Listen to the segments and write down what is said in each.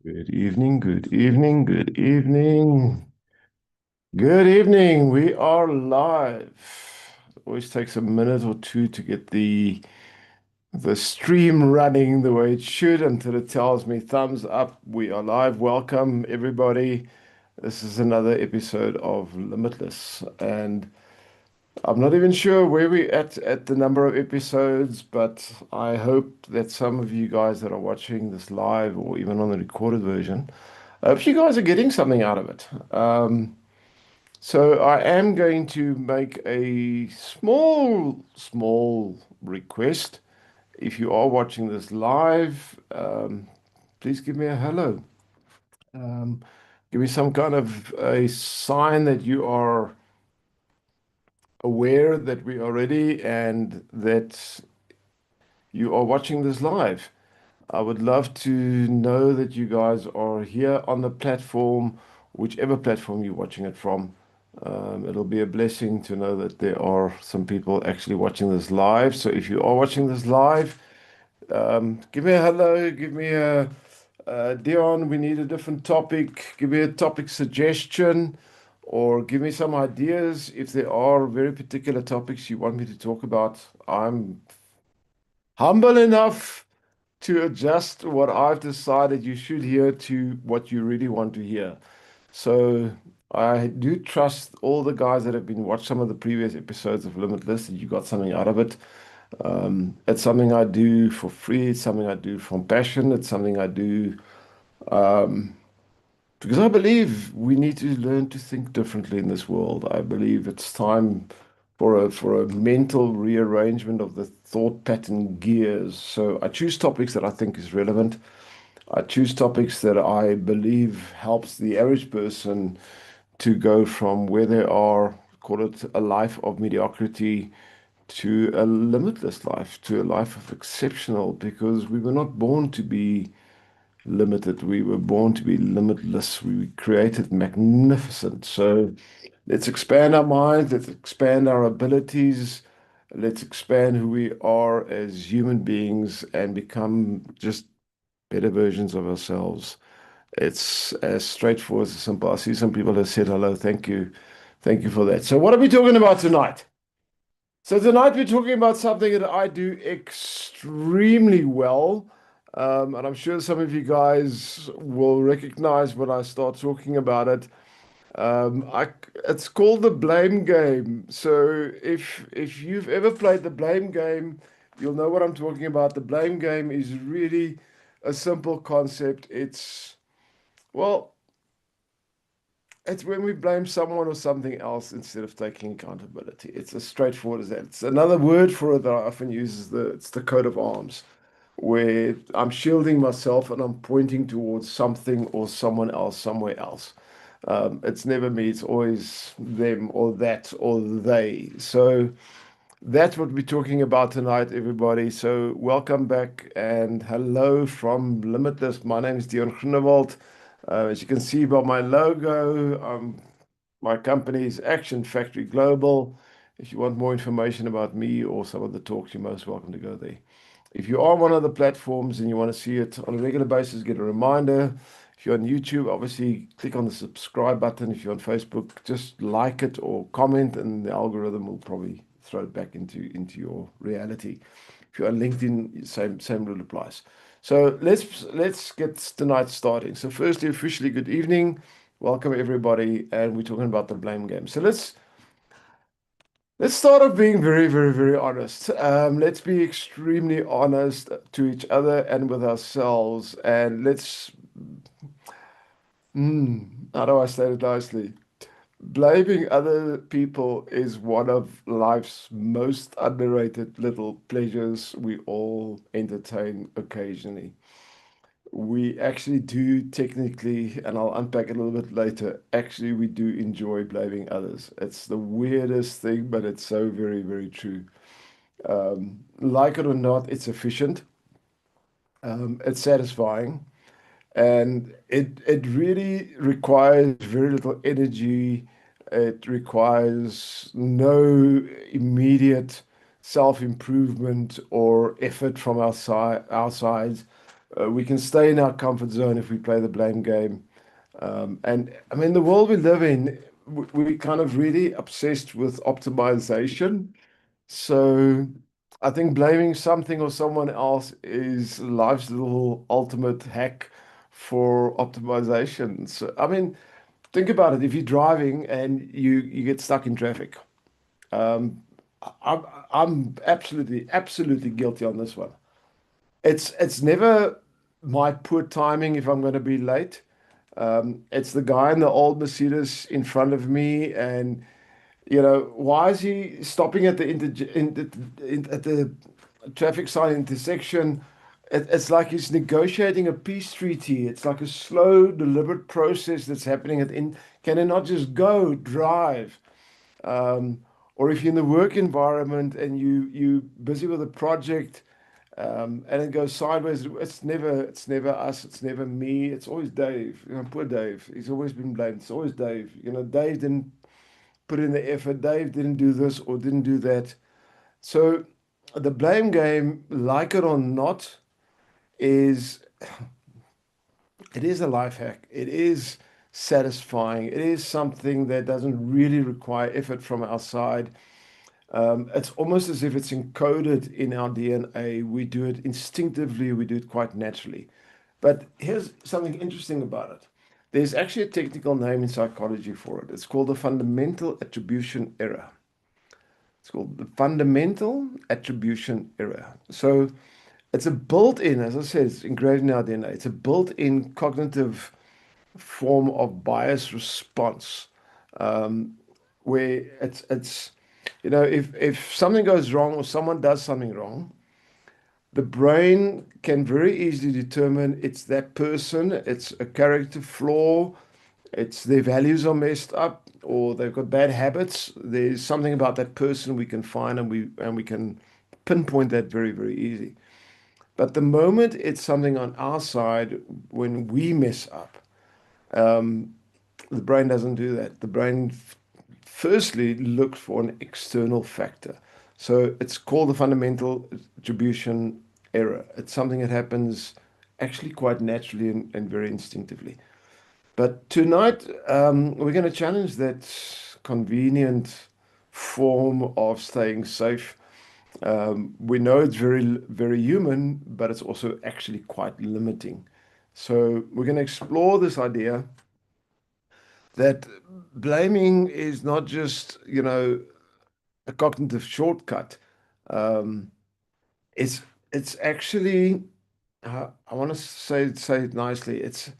Good evening, good evening, good evening. Good evening. We are live. It always takes a minute or two to get the stream running the way it should until it tells me thumbs up. We are live. Welcome everybody. This is another episode of Limitless, and I'm not even sure where we're at the number of episodes, but I hope that some of you guys that are watching this live or even on the recorded version, I hope you guys are getting something out of it. So I am going to make a small request. If you are watching this live, please give me a hello. Um, Give me some kind of a sign that you are aware that we are ready and that you are watching this live. I would love to know that you guys are here on the platform, whichever platform you're watching it from. It'll be a blessing to know that there are some people actually watching this live. So if you are watching this live, give me a hello, give me a Dion, we need a different topic. Give me a topic suggestion or give me some ideas if there are very particular topics you want me to talk about. I'm humble enough to adjust what I've decided you should hear to what you really want to hear. So I do trust all the guys that have been watched some of the previous episodes of Limitless that you got something out of it. It's something I do for free. It's something I do from passion. It's something I do because I believe we need to learn to think differently in this world. I believe it's time for a mental rearrangement of the thought pattern gears. So I choose topics that I think is relevant. I choose topics that I believe helps the average person to go from where they are, call it a life of mediocrity, to a limitless life, to a life of exceptional, because we were not born to be limited. We were born to be limitless. We were created magnificent. So let's expand our minds, let's expand our abilities, let's expand who we are as human beings and become just better versions of ourselves. It's as straightforward as simple. I see some people have said hello. Thank you. Thank you for that. So, what are we talking about tonight? So, tonight we're talking about something that I do extremely well. And I'm sure some of you guys will recognize when I start talking about it. It's called the blame game. So, if you've ever played the blame game, you'll know what I'm talking about. The blame game is really a simple concept. Well, it's when we blame someone or something else instead of taking accountability. It's as straightforward as that. It's another word for it that I often use is it's the coat of arms, where I'm shielding myself and I'm pointing towards something or someone else somewhere else. It's never me, it's always them or that or they. So that's what we're talking about tonight, everybody. So welcome back and hello from Limitless. My name is Dion Groenewald. As you can see by my logo, my company is Action Factory Global. If you want more information about me or some of the talks, you're most welcome to go there. If you are on one of the platforms and you want to see it on a regular basis, get a reminder. If you're on YouTube, obviously click on the subscribe button. If you're on Facebook, just like it or comment, and the algorithm will probably throw it back into your reality. If you're on LinkedIn, same rule applies. So let's get tonight starting. So firstly, officially, good evening. Welcome everybody, and we're talking about the blame game. So let's start off being very honest. Let's be extremely honest to each other and with ourselves, and how do I say it nicely? Blaming other people is one of life's most underrated little pleasures we all entertain occasionally. We actually do technically, and I'll unpack it a little bit later, actually, we do enjoy blaming others. It's the weirdest thing, but it's so very true. Like it or not, it's efficient, it's satisfying, and it really requires very little energy. It requires no immediate self-improvement or effort from our sides. We can stay in our comfort zone if we play the blame game. And I mean, the world we live in, we kind of really obsessed with optimization. So I think blaming something or someone else is life's little ultimate hack for optimization. So, I mean, think about it. If you're driving and you get stuck in traffic, um, I'm absolutely guilty on this one. It's never my poor timing if I'm going to be late. It's the guy in the old Mercedes in front of me, and why is he stopping at the at the traffic sign intersection? It's like he's negotiating a peace treaty. It's like a slow, deliberate process that's happening Can he not just go drive? Um, or if you're in the work environment and you busy with a project, and it goes sideways, it's never us, it's never me, it's always Dave. Poor Dave. He's always been blamed. It's always Dave. Dave didn't put in the effort. Dave didn't do this or didn't do that. So the blame game, like it or not, is it is a life hack. It is satisfying. It is something that doesn't really require effort from our side. It's almost as if it's encoded in our DNA. We do it instinctively, we do it quite naturally. But here's something interesting about it. There's actually a technical name in psychology for it. It's called the fundamental attribution error. It's called the fundamental attribution error. So it's a built-in, as I said, it's engraved in our DNA. It's a built-in cognitive form of bias response, where if something goes wrong or someone does something wrong, the brain can very easily determine it's that person, it's a character flaw, it's their values are messed up, or they've got bad habits. There's something about that person we can find, and we can pinpoint that very, very easy. But the moment it's something on our side, when we mess up, the brain doesn't do that. The brain firstly looks for an external factor. So it's called the fundamental attribution error. It's something that happens actually quite naturally and very instinctively. But tonight, we're going to challenge that convenient form of staying safe. We know it's very, very human, but it's also actually quite limiting. So we're going to explore this idea that blaming is not just, a cognitive shortcut. Um, it's it's actually, I want to say it nicely. It's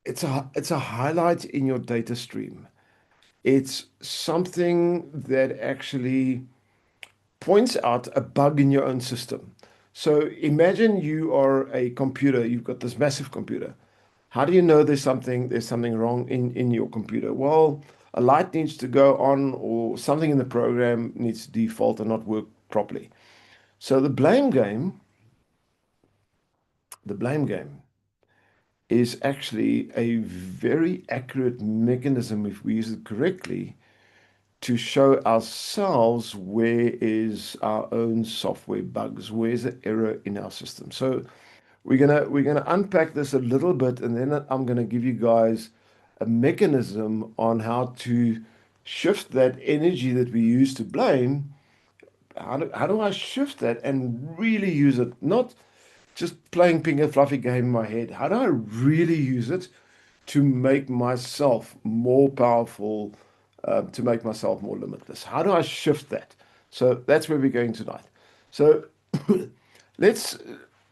a highlight in your data stream. It's something that actually points out a bug in your own system. So imagine you are a computer, you've got this massive computer. How do you know there's something wrong in your computer? Well, a light needs to go on or something in the program needs to default and not work properly. So the blame game is actually a very accurate mechanism if we use it correctly to show ourselves where is our own software bugs, where's the error in our system. So we're gonna unpack this a little bit, and then I'm gonna give you guys a mechanism on how to shift that energy that we use to blame. How do I shift that and really use it? Not just playing ping a fluffy game in my head. How do I really use it to make myself more powerful, to make myself more limitless? How do I shift that? So that's where we're going tonight. So let's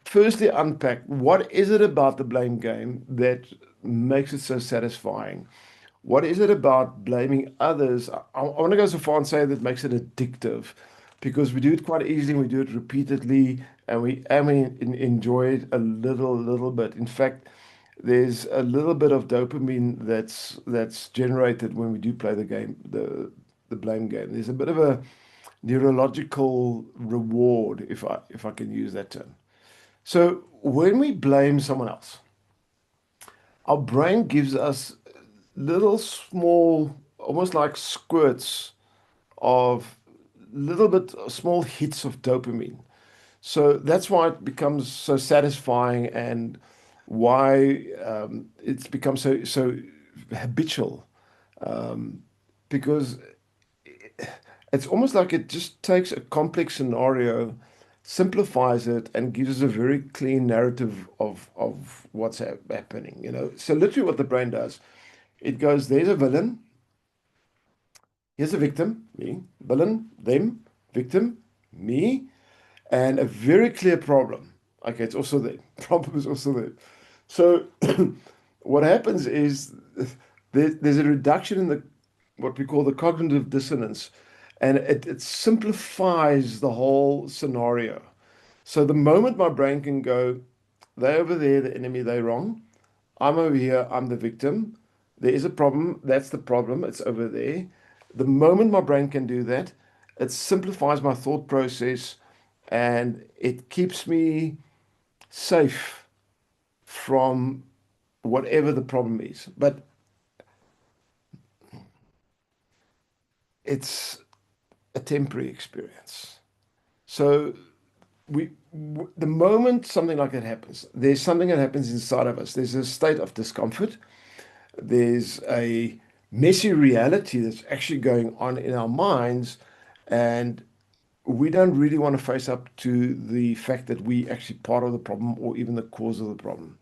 firstly unpack what is it about the blame game that makes it so satisfying? What is it about blaming others? I want to go so far and say that makes it addictive because we do it quite easily, we do it repeatedly, and we enjoy it a little bit. In fact, there's a little bit of dopamine that's generated when we do play the blame game. There's a bit of a neurological reward, if I can use that term. So when we blame someone else, our brain gives us little small, almost like squirts of little bit small hits of dopamine. So that's why it becomes so satisfying and why it's become so habitual. Um, because it's almost like it just takes a complex scenario, simplifies it, and gives us a very clean narrative of what's happening. So literally what the brain does, it goes, there's a villain, here's a victim, me, villain, them, victim, me, and a very clear problem. Okay, it's also there. Problem is also there. So what happens is there's a reduction in the what we call the cognitive dissonance, and it simplifies the whole scenario. So the moment my brain can go, they're over there, the enemy, they're wrong. I'm over here, I'm the victim. There is a problem, that's the problem, it's over there. The moment my brain can do that, it simplifies my thought process and it keeps me safe from whatever the problem is. But it's a temporary experience. So the moment something like that happens, there's something that happens inside of us. There's a state of discomfort. There's a messy reality that's actually going on in our minds, and we don't really want to face up to the fact that we actually part of the problem or even the cause of the problem.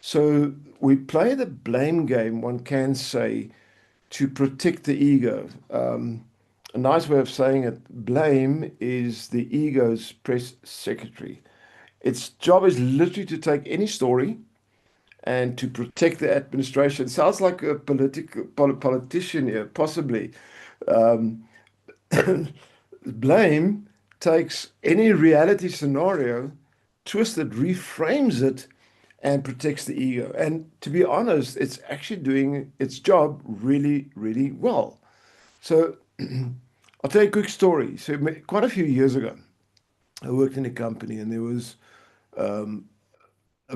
So we play the blame game, one can say, to protect the ego. A nice way of saying it, blame is the ego's press secretary. Its job is literally to take any story and to protect the administration. Sounds like a politician here, possibly. Um, Blame takes any reality scenario, twists it, reframes it, and protects the ego. And to be honest, it's actually doing its job really, really well. So I'll tell you a quick story. So quite a few years ago, I worked in a company and there was a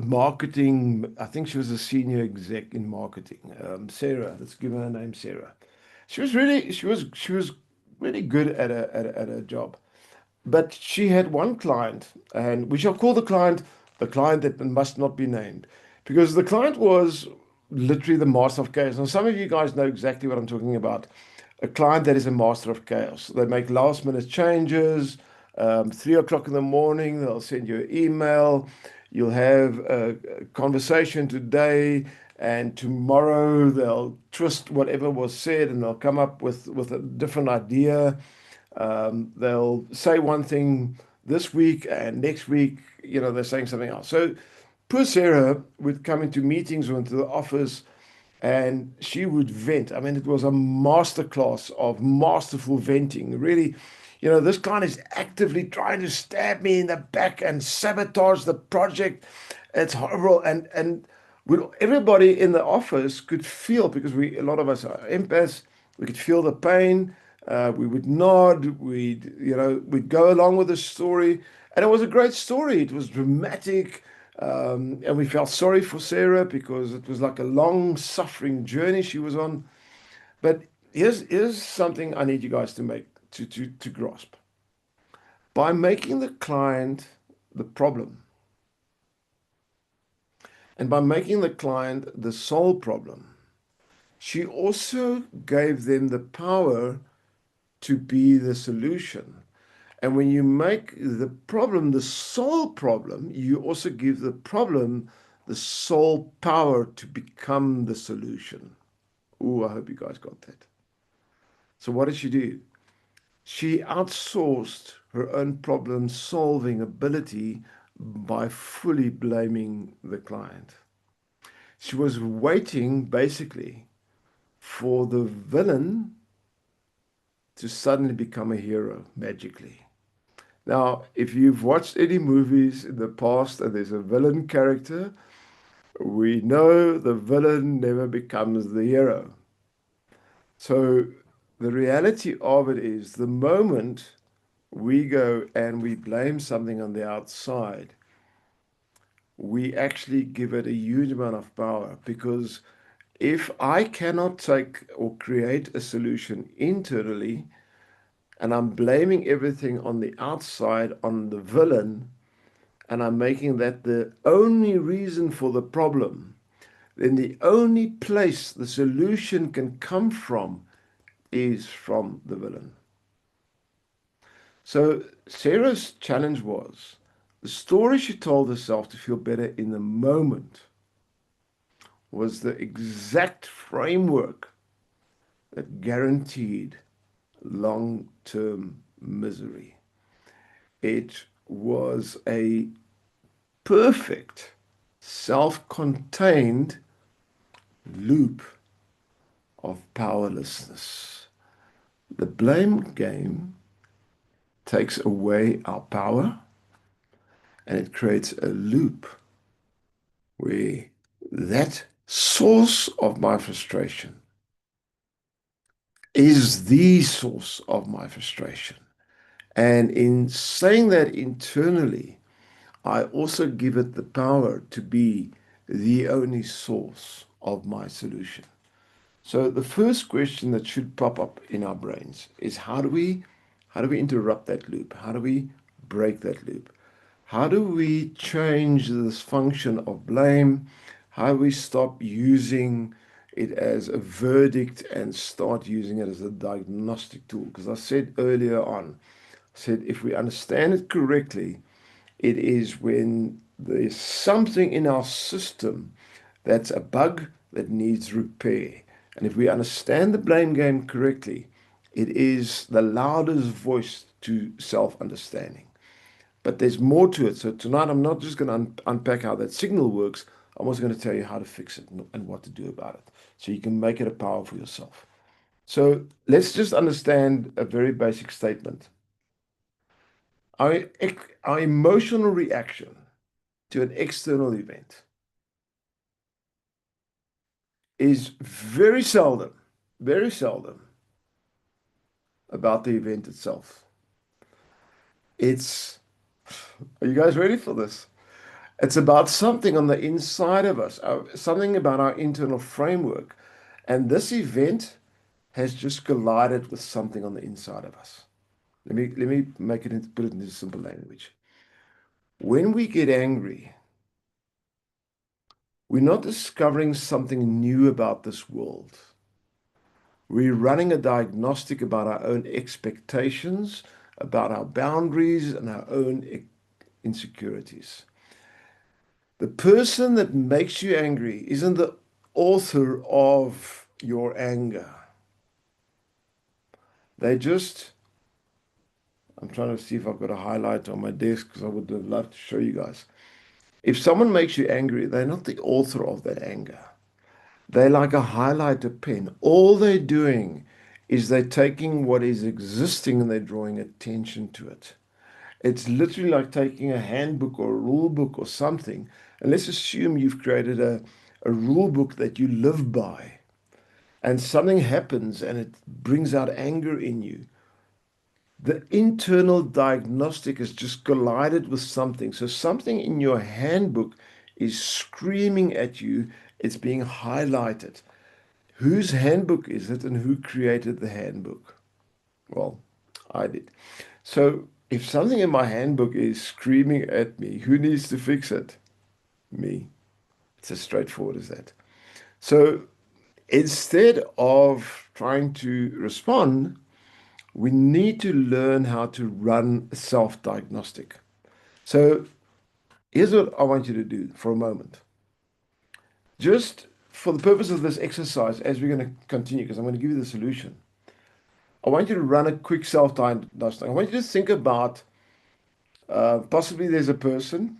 marketing, I think she was a senior exec in marketing, Sarah, let's give her a name, Sarah. She was really good at a job. But she had one client, and we shall call the client that must not be named, because the client was literally the master of chaos. And some of you guys know exactly what I'm talking about. A client that is a master of chaos. They make last minute changes. 3 o'clock in the morning, they'll send you an email. You'll have a conversation today, and tomorrow they'll twist whatever was said and they'll come up with a different idea. They'll say one thing this week and next week, they're saying something else. So poor Sarah would come into meetings or into the office and she would vent. I mean, it was a masterclass of masterful venting. Really, this client is actively trying to stab me in the back and sabotage the project. It's horrible. And everybody in the office could feel, because a lot of us are empaths, we could feel the pain. We would nod, we'd go along with the story. And it was a great story. It was dramatic. And we felt sorry for Sarah because it was like a long suffering journey she was on. But here's something I need you guys to make to grasp. By making the client the problem and by making the client the sole problem, she also gave them the power to be the solution. And when you make the problem the sole problem, you also give the problem the sole power to become the solution. Oh, I hope you guys got that. So what did she do? She outsourced her own problem solving ability by fully blaming the client. She was waiting basically for the villain to suddenly become a hero magically. Now, if you've watched any movies in the past and there's a villain character, we know the villain never becomes the hero. So the reality of it is the moment we go and we blame something on the outside, we actually give it a huge amount of power, because if I cannot take or create a solution internally and I'm blaming everything on the outside on the villain, and I'm making that the only reason for the problem, then the only place the solution can come from is from the villain. So Sarah's challenge was the story she told herself to feel better in the moment was the exact framework that guaranteed long-term misery. It was a perfect, self-contained loop of powerlessness. The blame game takes away our power and it creates a loop where that source of my frustration is the source of my frustration. And in saying that internally, I also give it the power to be the only source of my solution. So the first question that should pop up in our brains is how do we interrupt that loop? How do we break that loop? How do we change this function of blame? How do we stop using it as a verdict and start using it as a diagnostic tool? Because I said earlier on, I said if we understand it correctly, it is when there's something in our system that's a bug that needs repair. And if we understand the blame game correctly, it is the loudest voice to self-understanding. But there's more to it. So tonight, I'm not just going to unpack how that signal works. I'm also going to tell you how to fix it and what to do about it so you can make it a power for yourself. So let's just understand a very basic statement. Our, our emotional reaction to an external event is very seldom about the event itself. It's, are you guys ready for this? It's about something on the inside of us, something about our internal framework. And this event has just collided with something on the inside of us. Let me put it into simple language. When we get angry, we're not discovering something new about this world. We're running a diagnostic about our own expectations, about our boundaries, and our own insecurities. The person that makes you angry isn't the author of your anger. They just, I'm trying to see if I've got a highlight on my desk because I would have loved to show you guys. If someone makes you angry, they're not the author of that anger. They're like a highlighter pen. All they're doing is they're taking what is existing and they're drawing attention to it. It's literally like taking a handbook or a rule book or something. And let's assume you've created a rule book that you live by, and something happens and it brings out anger in you. The internal diagnostic has just collided with something. So something in your handbook is screaming at you. It's being highlighted. Whose handbook is it and who created the handbook? Well, I did. So if something in my handbook is screaming at me, who needs to fix it? Me. It's as straightforward as that. So instead of trying to respond, we need to learn how to run a self-diagnostic. So here's what I want you to do for a moment. Just for the purpose of this exercise, as we're going to continue, because I'm going to give you the solution, I want you to run a quick self-diagnostic. I want you to think about possibly there's a person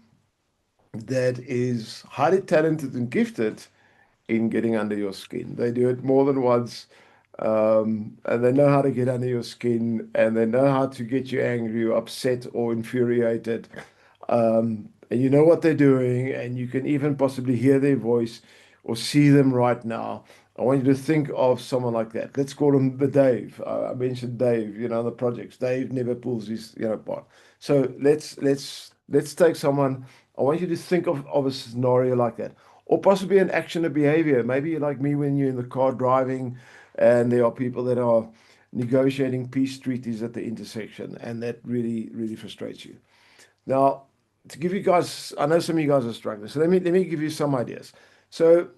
that is highly talented and gifted in getting under your skin. They do it more than once, and they know how to get under your skin, and they know how to get you angry or upset or infuriated. And you know what they're doing, and you can even possibly hear their voice or see them right now. I want you to think of someone like that. Let's call him the Dave. I mentioned Dave, the projects. Dave never pulls his, part. So let's take someone. I want you to think of a scenario like that, or possibly an action or behavior. Maybe you're like me when you're in the car driving, and there are people that are negotiating peace treaties at the intersection, and that really, really frustrates you. Now, to give you guys, I know some of you guys are struggling, so let me give you some ideas. So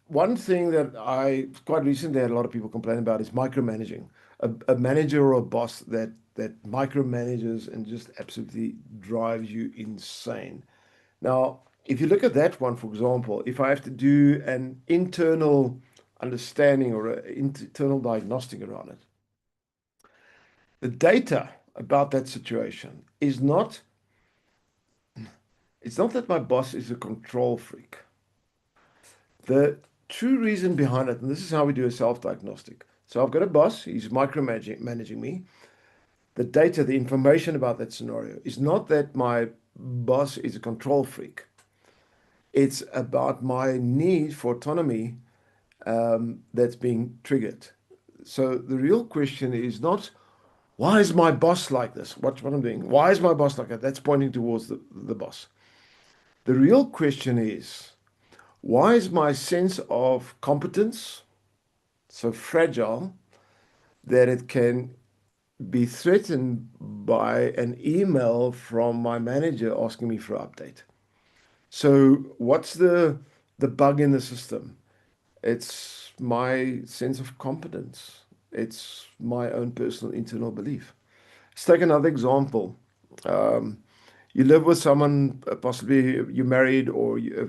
one thing that I quite recently had a lot of people complain about is micromanaging. A manager or a boss that micromanages and just absolutely drives you insane. Now, if you look at that one, for example, if I have to do an internal understanding or an internal diagnostic around it, the data about that situation is not, it's not that my boss is a control freak. The true reason behind it, and this is how we do a self-diagnostic. So I've got a boss, he's micromanaging managing me. The data, the information about that scenario is not that my boss is a control freak. It's about my need for autonomy that's being triggered. So the real question is not, why is my boss like this? Watch what I'm doing. Why is my boss like that? That's pointing towards the boss. The real question is, why is my sense of competence so fragile that it can be threatened by an email from my manager asking me for an update? So what's the bug in the system? It's my sense of competence. It's my own personal internal belief. Let's take another example. Um, you live with someone, possibly you're married or a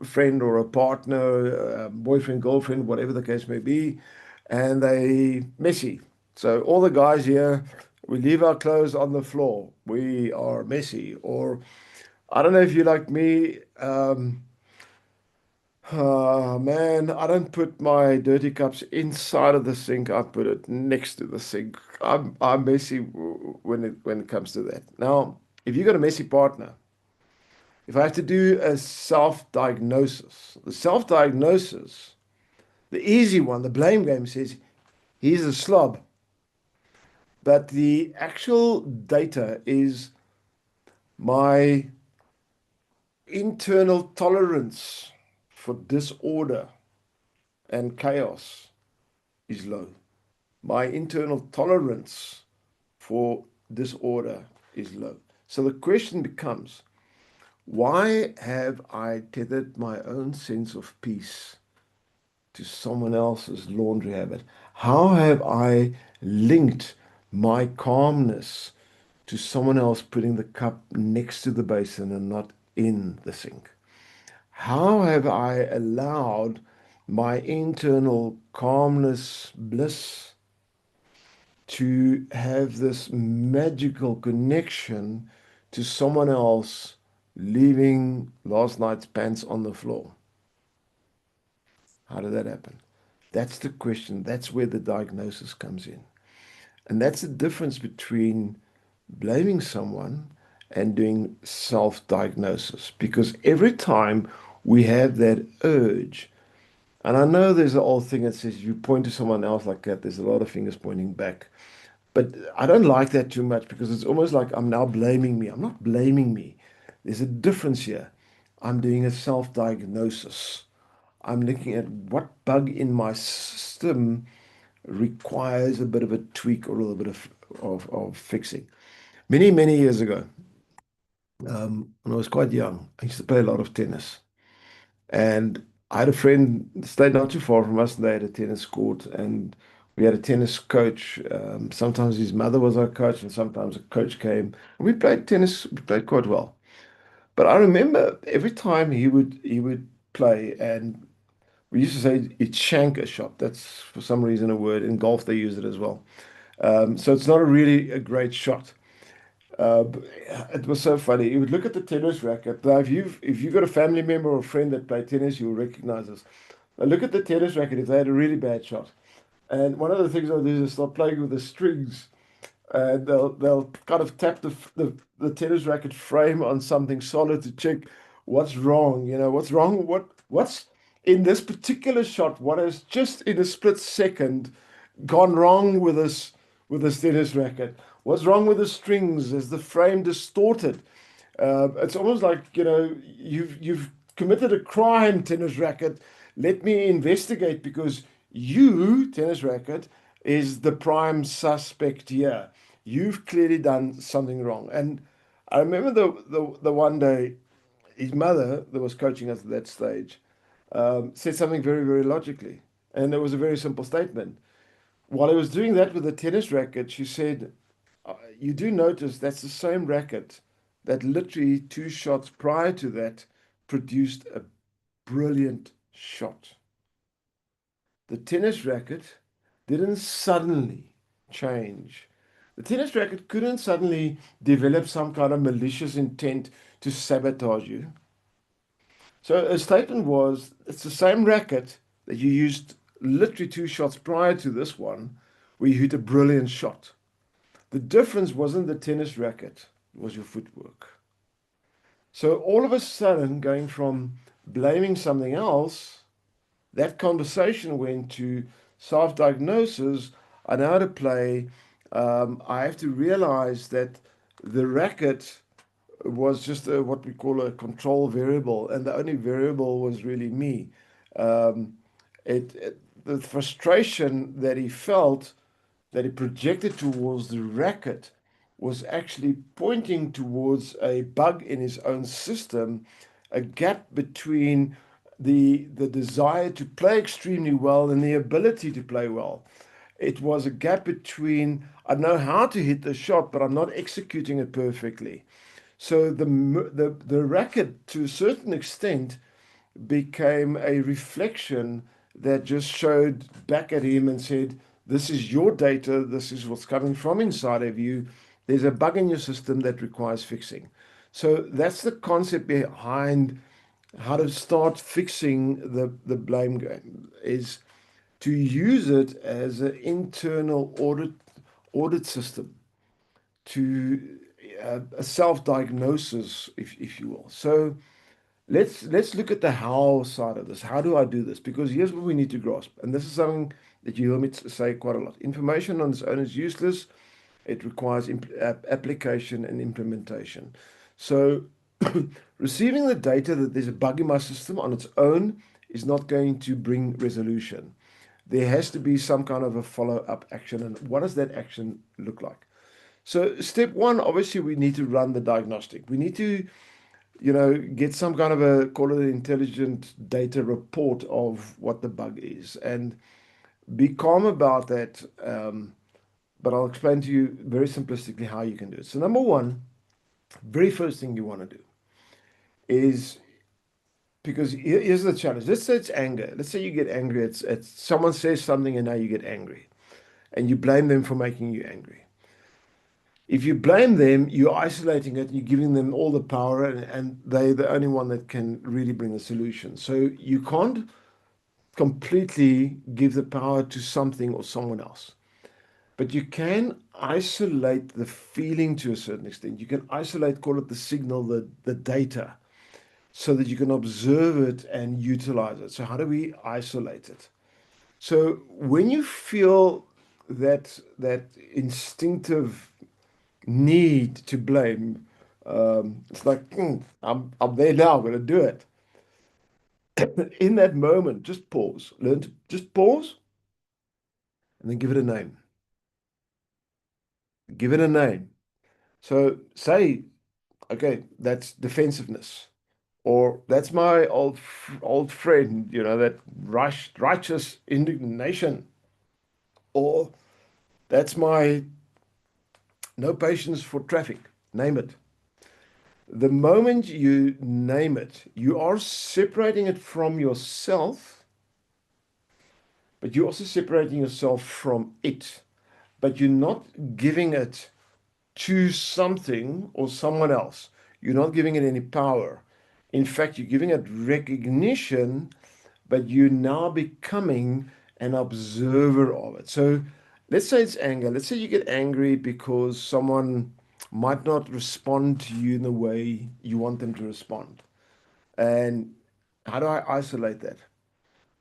friend or a partner, boyfriend, girlfriend, whatever the case may be, and they messy. So all the guys here, we leave our clothes on the floor. We are messy. Or I don't know if you like me. Man, I don't put my dirty cups inside of the sink. I put it next to the sink. I'm messy when it comes to that. Now, if you got a messy partner, if I have to do a self-diagnosis, the self-diagnosis, the easy one, the blame game says he's a slob, but the actual data is my internal tolerance for disorder and chaos is low. My internal tolerance for disorder is low. So the question becomes, why have I tethered my own sense of peace to someone else's laundry habit? How have I linked my calmness to someone else putting the cup next to the basin and not in the sink? How have I allowed my internal calmness, bliss, to have this magical connection to someone else leaving last night's pants on the floor? How did that happen? That's the question. That's where the diagnosis comes in. And that's the difference between blaming someone and doing self-diagnosis. Because every time we have that urge, and I know there's an old thing that says you point to someone else like that, there's a lot of fingers pointing back. But I don't like that too much because it's almost like I'm now blaming me. I'm not blaming me. There's a difference here. I'm doing a self-diagnosis. I'm looking at what bug in my system requires a bit of a tweak or a little bit of fixing. Many, many years ago, when I was quite young, I used to play a lot of tennis. And I had a friend stayed not too far from us, and they had a tennis court, and we had a tennis coach. Sometimes his mother was our coach, and sometimes a coach came. And we played tennis, we played quite well. But I remember every time he would play, and we used to say it's shank a shot. That's for some reason a word. In golf, they use it as well. So it's not a really a great shot. It was so funny. You would look at the tennis racket. Now, if you've got a family member or a friend that play tennis, you'll recognize this. Now, look at the tennis racket if they had a really bad shot. And one of the things I'll do is start playing with the strings, and they'll kind of tap the tennis racket frame on something solid to check what's wrong. What's wrong? What's in this particular shot? What has just in a split second gone wrong with this tennis racket? What's wrong with the strings? Is the frame distorted? It's almost like, you've committed a crime, tennis racket. Let me investigate because you, tennis racket, is the prime suspect here. You've clearly done something wrong. And I remember the one day his mother that was coaching us at that stage said something very, very logically. And it was a very simple statement. While I was doing that with the tennis racket, she said, You do notice that's the same racket that literally two shots prior to that produced a brilliant shot. The tennis racket didn't suddenly change. The tennis racket couldn't suddenly develop some kind of malicious intent to sabotage you. So a statement was, it's the same racket that you used literally two shots prior to this one, where you hit a brilliant shot. The difference wasn't the tennis racket, it was your footwork. So all of a sudden, going from blaming something else, that conversation went to self-diagnosis. I know how to play. I have to realize that the racket was just what we call a control variable, and the only variable was really me. Um, the frustration that he felt, that he projected towards the racket, was actually pointing towards a bug in his own system, a gap between the desire to play extremely well and the ability to play well. It was a gap between I know how to hit the shot, but I'm not executing it perfectly. So the racket, to a certain extent, became a reflection that just showed back at him and said, "This is your data. This is what's coming from inside of you. There's a bug in your system that requires fixing." So that's the concept behind how to start fixing the blame game, is to use it as an internal audit system, to a self-diagnosis, if you will. So let's look at the how side of this. How do I do this? Because here's what we need to grasp, and this is something that you hear me say quite a lot. Information on its own is useless. It requires application and implementation. So receiving the data that there's a bug in my system on its own is not going to bring resolution. There has to be some kind of a follow-up action. And what does that action look like? So step one, obviously, we need to run the diagnostic. We need to, get some kind of a, call it an intelligent data report of what the bug is, and be calm about that. But I'll explain to you very simplistically how you can do it. So number one, very first thing you want to do is, because here's the challenge. Let's say it's anger. Let's say you get angry. It's someone says something and now you get angry and you blame them for making you angry. If you blame them, you're isolating it, you're giving them all the power, and they're the only one that can really bring a solution. So you can't completely give the power to something or someone else. But you can isolate the feeling to a certain extent. You can isolate, call it the signal, the data, so that you can observe it and utilize it. So how do we isolate it? So when you feel that instinctive need to blame, it's like, I'm there now, I'm going to do it. In that moment, just pause. Learn to just pause and then give it a name. Give it a name. So say, okay, that's defensiveness, or that's my old friend, that righteous indignation, or that's my no patience for traffic. Name it. The moment you name it, you are separating it from yourself, but you're also separating yourself from it. But you're not giving it to something or someone else. You're not giving it any power. In fact, you're giving it recognition, but you're now becoming an observer of it. So let's say it's anger. Let's say you get angry because someone might not respond to you in the way you want them to respond. And how do I isolate that?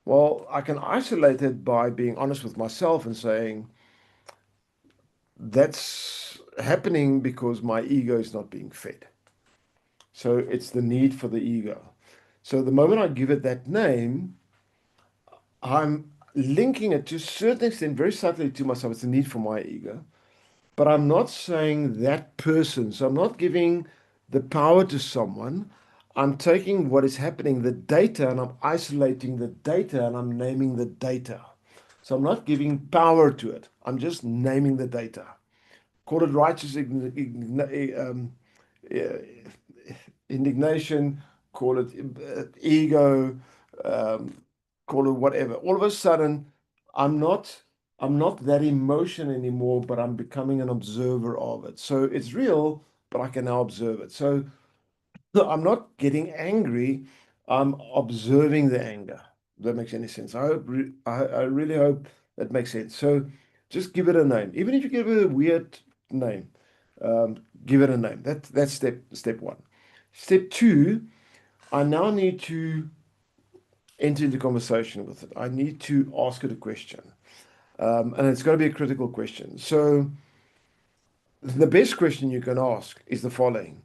Well, I can isolate it by being honest with myself and saying, that's happening because my ego is not being fed. So it's the need for the ego. So the moment I give it that name, I'm linking it to a certain extent, very subtly to myself. It's the need for my ego. But I'm not saying that person. So I'm not giving the power to someone. I'm taking what is happening, the data, and I'm isolating the data and I'm naming the data. So I'm not giving power to it. I'm just naming the data. Call it righteous indignation, call it ego, um, call it whatever. All of a sudden, I'm not I'm not that emotion anymore, but I'm becoming an observer of it. So it's real, but I can now observe it. So I'm not getting angry. I'm observing the anger. If that makes any sense. I really hope that makes sense. So just give it a name. Even if you give it a weird name, give it a name. That's step one. Step two, I now need to enter into conversation with it. I need to ask it a question. And it's got to be a critical question. So the best question you can ask is the following.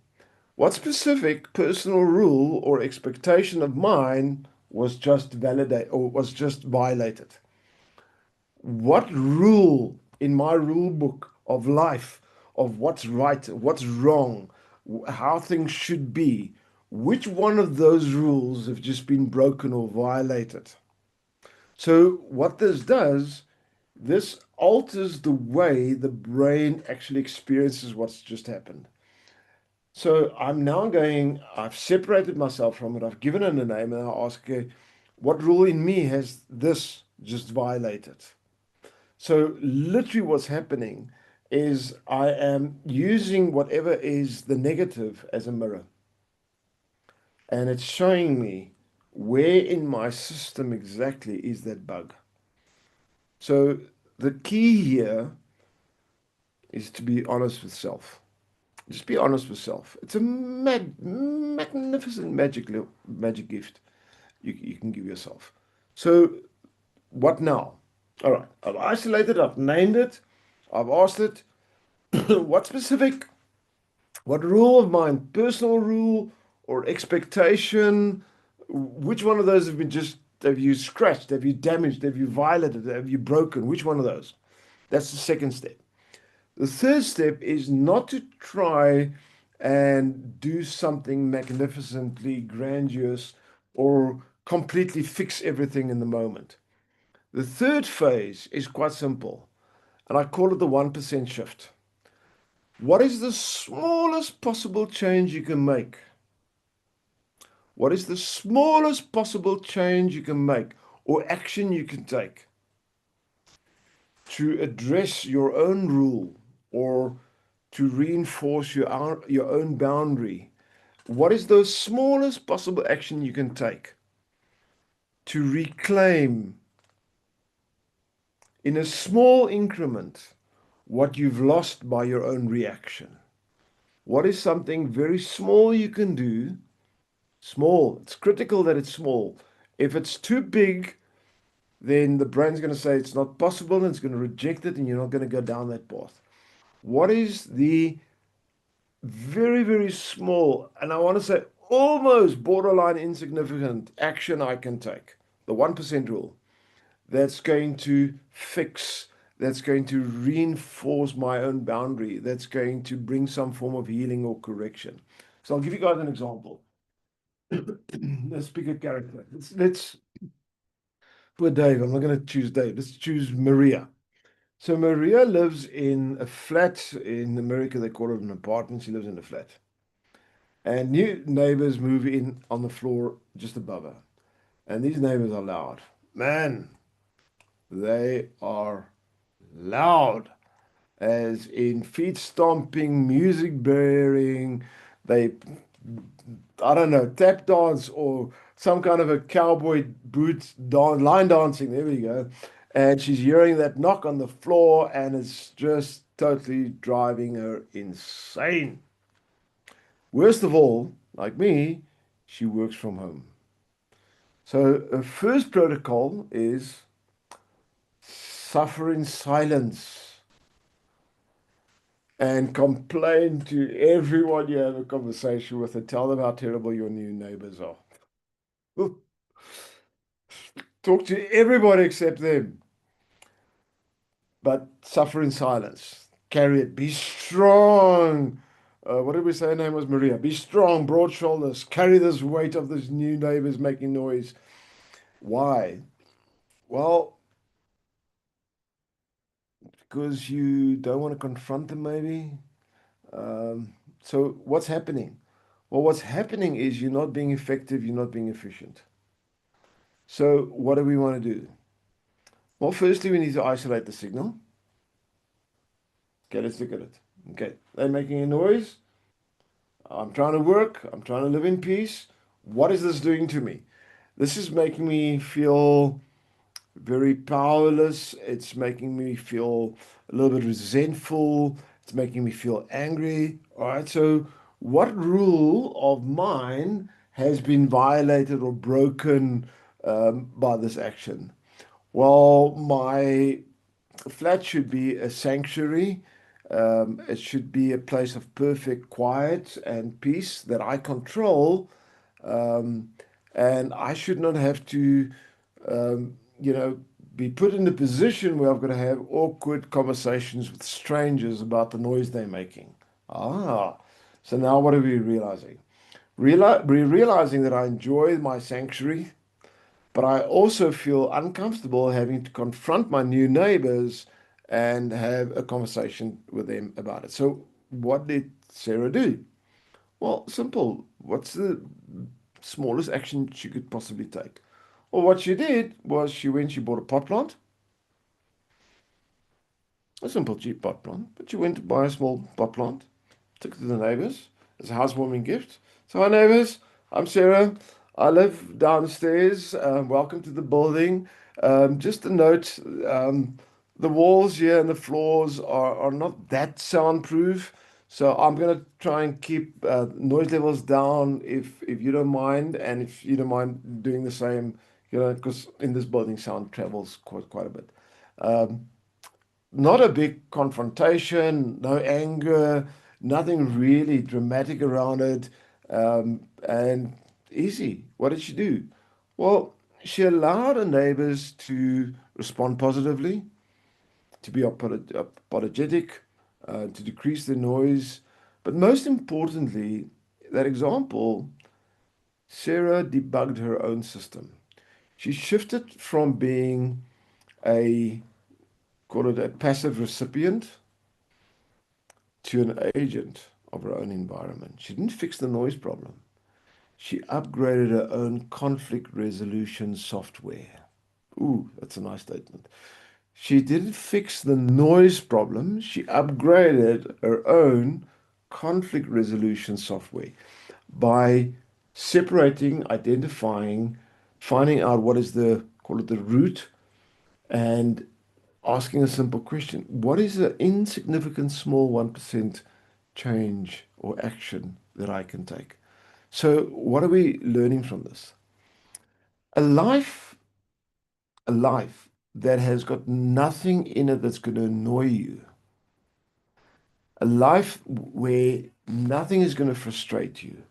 What specific personal rule or expectation of mine was just validated or was just violated? What rule in my rule book of life, of what's right, what's wrong, how things should be, which one of those rules have just been broken or violated? So, what this does, this alters the way the brain actually experiences what's just happened. So I'm now going, I've separated myself from it, I've given it a name, and I ask, okay, what rule in me has this just violated? So literally what's happening is I am using whatever is the negative as a mirror, and it's showing me where in my system exactly is that bug. So the key here is to be honest with self. Just be honest with self. It's a magnificent magic gift you can give yourself. So what now? All right, I've isolated, I've named it, I've asked it, what specific, what rule of mine, personal rule or expectation, which one of those have been just, have you scratched, have you damaged, have you violated, have you broken? Which one of those? That's the second step. The third step is not to try and do something magnificently grandiose or completely fix everything in the moment. The third phase is quite simple, and I call it the 1% shift. What is the smallest possible change you can make? What is the smallest possible change you can make or action you can take to address your own rule or to reinforce your own boundary? What is the smallest possible action you can take to reclaim in a small increment what you've lost by your own reaction? What is something very small you can do? Small. It's critical that it's small. If it's too big, then the brain's going to say it's not possible and it's going to reject it and you're not going to go down that path. What is the very, very small, and I want to say almost borderline insignificant action I can take? The 1% rule. That's going to fix, that's going to reinforce my own boundary, that's going to bring some form of healing or correction. So I'll give you guys an example. Let's pick a character. Let's for Dave, I'm not going to choose Dave. Let's choose Maria. So Maria lives in a flat in America. They call it an apartment. She lives in a flat. And new neighbors move in on the floor just above her. And these neighbors are loud. Man, they are loud, as in feet stomping, music blaring. They, I don't know, tap dance or some kind of a cowboy boots line dancing. There we go. And she's hearing that knock on the floor, and it's just totally driving her insane. Worst of all, like me, she works from home. So her first protocol is suffer in silence and complain to everyone you have a conversation with and tell them how terrible your new neighbors are. Talk to everybody except them, but suffer in silence. Carry it. Be strong. What did we say her name was? Maria. Be strong, broad shoulders, carry this weight of this new neighbors making noise. Why? Well, because you don't want to confront them, maybe. So what's happening? Well, what's happening is you're not being effective, you're not being efficient. So what do we want to do? Well, firstly, we need to isolate the signal. Okay, let's look at it. Okay, they're making a noise. I'm trying to work. I'm trying to live in peace. What is this doing to me? This is making me feel very powerless. It's making me feel a little bit resentful. It's making me feel angry. All right. So, what rule of mine has been violated or broken by this action? Well, my flat should be a sanctuary. It should be a place of perfect quiet and peace that I control. Um, and I should not have to, you know, be put in a position where I've got to have awkward conversations with strangers about the noise they're making. Ah, so now what are we realizing? We're realizing that I enjoy my sanctuary, but I also feel uncomfortable having to confront my new neighbors and have a conversation with them about it. So, what did Sarah do? Well, simple. What's the smallest action she could possibly take? Well, what she did was she bought a pot plant, a simple cheap pot plant, but she went to buy a small pot plant, took it to the neighbors as a housewarming gift. So, hi neighbors, I'm Sarah. I live downstairs. Welcome to the building. Just a note, the walls here and the floors are not that soundproof. So I'm going to try and keep noise levels down if you don't mind, and if you don't mind doing the same, because in this building sound travels quite a bit. Um, Not a big confrontation, no anger, nothing really dramatic around it, and easy. What did she do? Well, she allowed her neighbors to respond positively, to be apologetic, to decrease the noise. But most importantly, that example, Sarah debugged her own system. She shifted from being a, call it a passive recipient, to an agent of her own environment. She didn't fix the noise problem. She upgraded her own conflict resolution software. Ooh, that's a nice statement. She didn't fix the noise problem. She upgraded her own conflict resolution software by separating, identifying, finding out what is the, call it the root, and asking a simple question. What is the insignificant small 1% change or action that I can take? So, what are we learning from this? A life, a life that has got nothing in it that's going to annoy you, a life where nothing is going to frustrate you,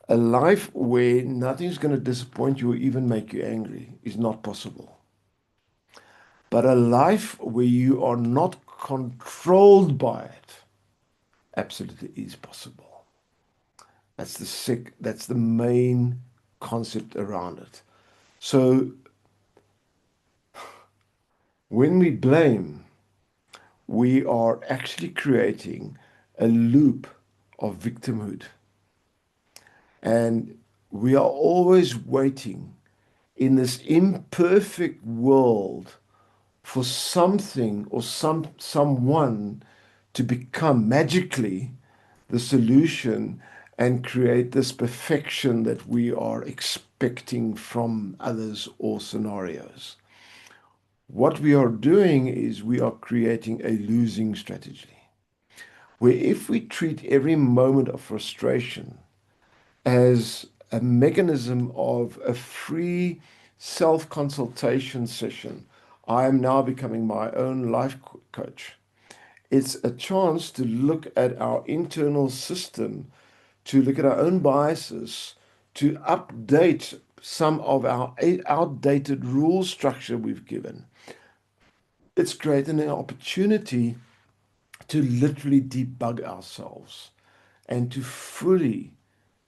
a life where nothing is going to disappoint you or even make you angry is not possible. But a life where you are not controlled by it absolutely is possible. That's the main concept around it. So when we blame, we are actually creating a loop of victimhood. And we are always waiting in this imperfect world for something or someone to become magically the solution and create this perfection that we are expecting from others or scenarios. What we are doing is we are creating a losing strategy, where if we treat every moment of frustration as a mechanism of a free self-consultation session, I am now becoming my own life coach. It's a chance to look at our internal system, to look at our own biases, to update some of our outdated rule structure we've given. It's creating an opportunity to literally debug ourselves. and to fully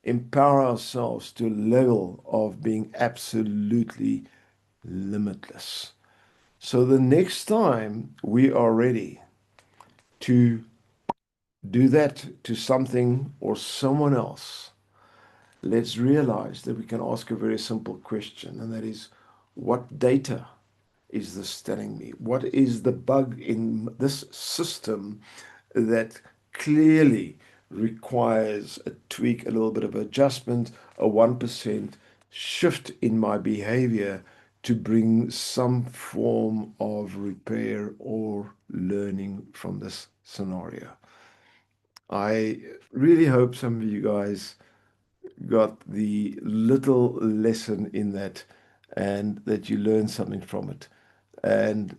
empower ourselves to a level of being absolutely limitless. So the next time we are ready to do that to something or someone else, let's realize that we can ask a very simple question, and that is, what data is this telling me? What is the bug in this system that clearly requires a tweak, a little bit of adjustment, a 1% shift in my behavior to bring some form of repair or learning from this scenario? I really hope some of you guys got the little lesson in that and that you learned something from it. And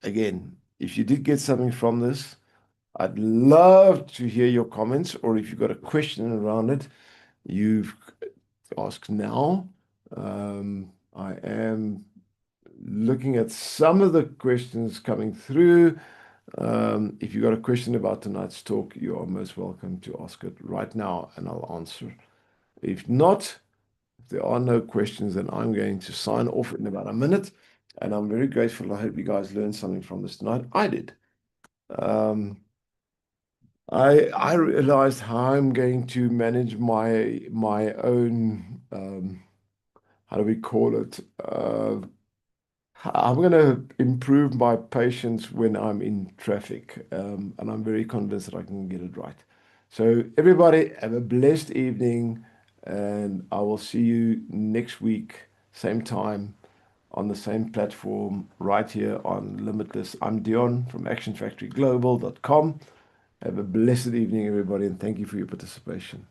again, if you did get something from this, I'd love to hear your comments, or if you've got a question around it, you've asked now. I am looking at some of the questions coming through. If you've got a question about tonight's talk, you are most welcome to ask it right now, and I'll answer. If not, if there are no questions, then I'm going to sign off in about a minute. And I'm very grateful. I hope you guys learned something from this tonight. I did. Um, I realized how I'm going to manage my own how do we call it? I'm going to improve my patience when I'm in traffic, and I'm very convinced that I can get it right. So everybody have a blessed evening, and I will see you next week, same time, on the same platform, right here on Limitless. I'm Dion from actionfactoryglobal.com. Have a blessed evening, everybody, and thank you for your participation.